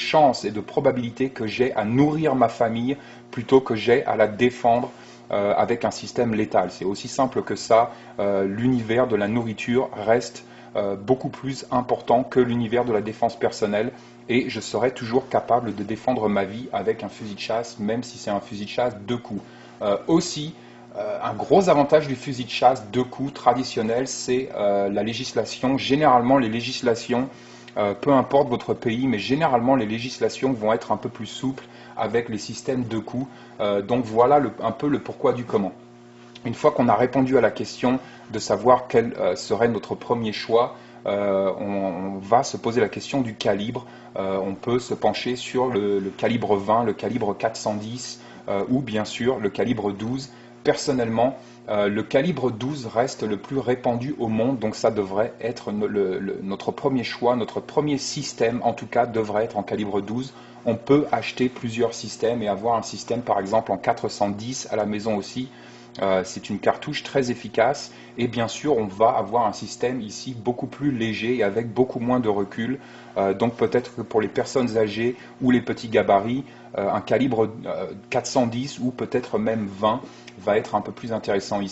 chances et de probabilités que j'ai à nourrir ma famille plutôt que j'ai à la défendre avec un système létal. C'est aussi simple que ça. L'univers de la nourriture reste beaucoup plus important que l'univers de la défense personnelle et je serai toujours capable de défendre ma vie avec un fusil de chasse, même si c'est un fusil de chasse 2 coups. Aussi, un gros avantage du fusil de chasse 2 coups traditionnel, c'est la législation. Généralement, les législations, peu importe votre pays, mais généralement les législations vont être un peu plus souples avec les systèmes 2 coups. Donc voilà un peu le pourquoi du comment. Une fois qu'on a répondu à la question de savoir quel serait notre premier choix, on va se poser la question du calibre. On peut se pencher sur le calibre 20, le calibre 410 ou bien sûr le calibre 12. Personnellement, le calibre 12 reste le plus répandu au monde, donc ça devrait être notre premier choix, notre premier système en tout cas devrait être en calibre 12. On peut acheter plusieurs systèmes et avoir un système par exemple en 410 à la maison aussi. C'est une cartouche très efficace et bien sûr on va avoir un système ici beaucoup plus léger et avec beaucoup moins de recul. Donc peut-être que pour les personnes âgées ou les petits gabarits, un calibre 410 ou peut-être même 20 va être un peu plus intéressant.